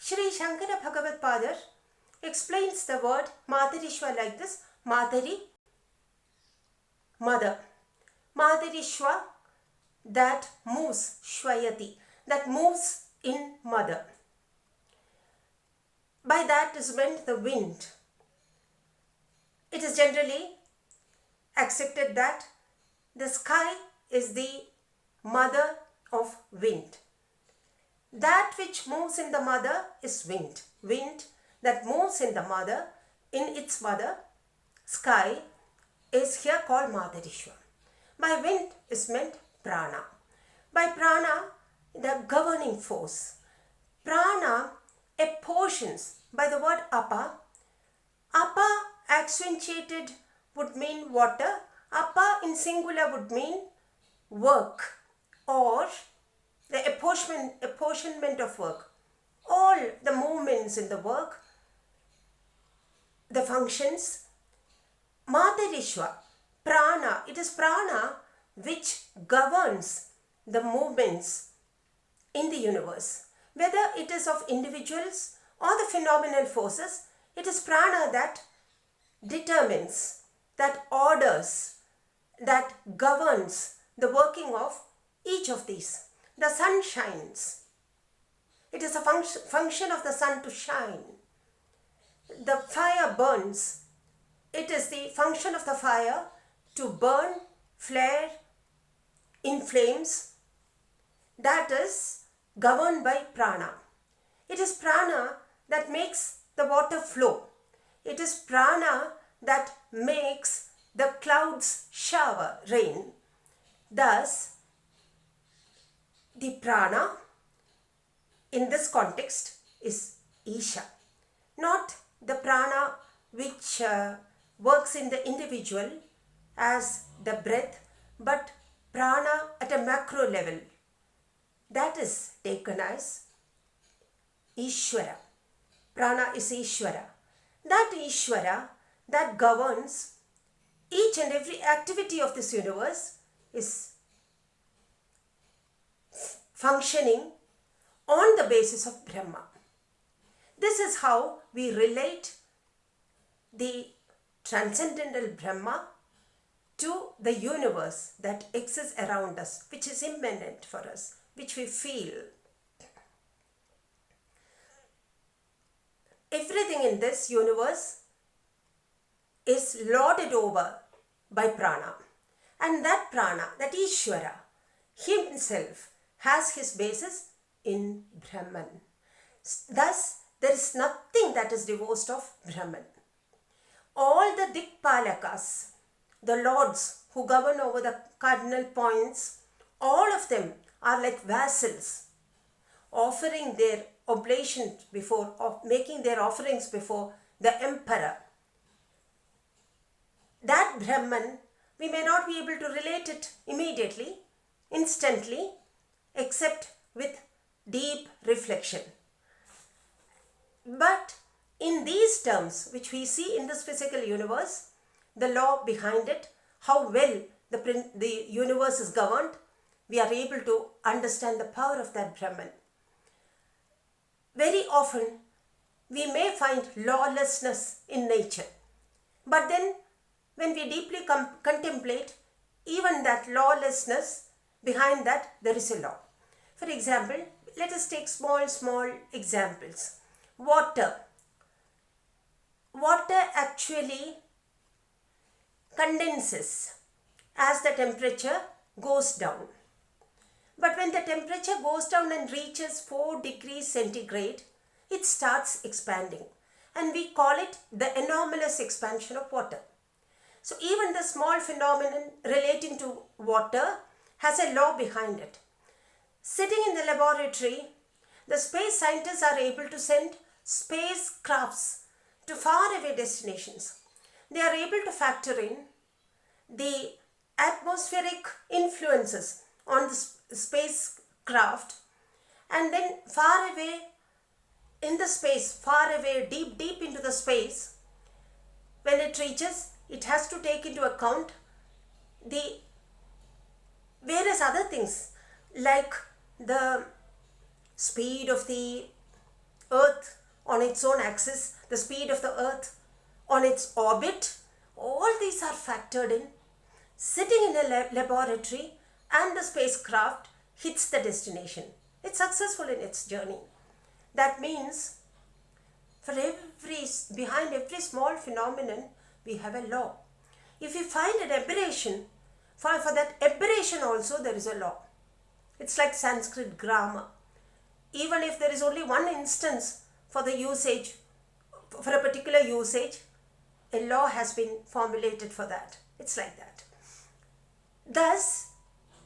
Sri Shankara Bhagavad Padar explains the word Madarishva like this: Madari, mother. Madarishva, that moves, Shvayati, that moves in mother. By that is meant the wind. It is generally accepted that the sky is the mother of wind. That which moves in the mother is wind. Wind that moves in the mother, in its mother, sky, is here called Madarishva. By wind is meant prana. By prana, the governing force. Prana apportions by the word apa. Apa accentuated would mean water. Apa in singular would mean work, or the apportionment of work. All the movements in the work, the functions. Madarishva, prana, it is prana which governs the movements in the universe. Whether it is of individuals or the phenomenal forces, it is prana that determines, that orders, that governs the working of each of these. The sun shines. It is a function of the sun to shine. The fire burns. It is the function of the fire to burn, flare, in flames. That is governed by prana. It is prana that makes the water flow. It is prana that makes the clouds shower rain. Thus, the prana in this context is Isha, not the prana which works in the individual as the breath, but prana at a macro level. That is taken as Ishvara. Prana is Ishvara. That Ishvara that governs each and every activity of this universe is functioning on the basis of Brahma. This is how we relate the transcendental Brahma to the universe that exists around us, which is immanent for us, which we feel. Everything in this universe is lorded over by prana. And that prana, that Ishvara, himself has his basis in Brahman. Thus, there is nothing that is divorced of Brahman. All the Dikpalakas, the lords who govern over the cardinal points, all of them are like vassals, offering their oblations before, making their offerings before the emperor. That Brahman, we may not be able to relate it immediately, instantly, except with deep reflection. But in these terms, which we see in this physical universe, the law behind it, how well the universe is governed, we are able to understand the power of that Brahman. Very often, we may find lawlessness in nature. But then, when we deeply contemplate even that lawlessness, behind that there is a law. For example, let us take small examples. Water. Water actually condenses as the temperature goes down. But when the temperature goes down and reaches 4 degrees centigrade, it starts expanding. And we call it the anomalous expansion of water. So even the small phenomenon relating to water has a law behind it. Sitting in the laboratory, the space scientists are able to send spacecrafts to faraway destinations. They are able to factor in the atmospheric influences on the spacecraft, and then far away in the space, far away, deep into the space, when it reaches, it has to take into account the various other things like the speed of the earth on its own axis, the speed of the earth on its orbit, all these are factored in. Sitting in a laboratory and the spacecraft hits the destination. It's successful in its journey. That means behind every small phenomenon, we have a law. If we find an aberration, for that aberration also there is a law. It's like Sanskrit grammar. Even if there is only one instance for the usage, for a particular usage, a law has been formulated for that. It's like that. Thus,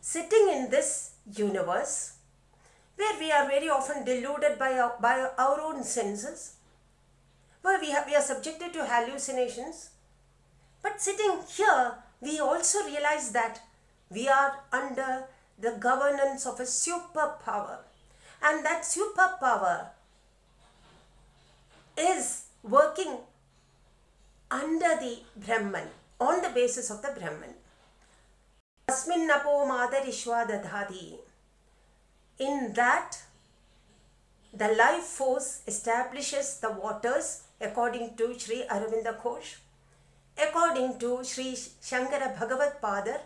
sitting in this universe, where we are very often deluded by our own senses, where we are subjected to hallucinations, but sitting here, we also realize that we are under the governance of a superpower, and that superpower is working under the Brahman, on the basis of the Brahman. Asmin napo madarishva dadhadi. In that, the life force establishes the waters according to Sri Aravinda Ghosh. According to Sri Shankara Bhagavad Padar,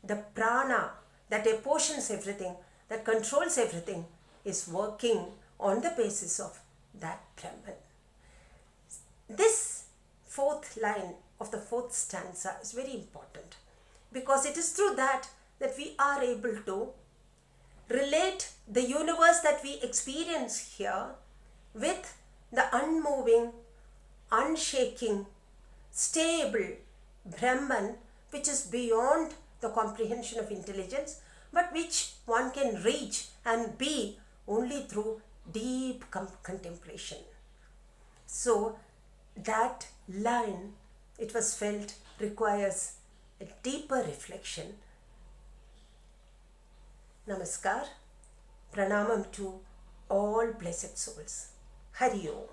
the prana that apportions everything, that controls everything, is working on the basis of that Brahman. This fourth line of the fourth stanza is very important, because it is through that we are able to relate the universe that we experience here with the unmoving, unshaking, stable Brahman, which is beyond the comprehension of intelligence, but which one can reach and be only through deep contemplation. So that line, it was felt, requires a deeper reflection. Namaskar, Pranamam to all blessed souls. Hari Om.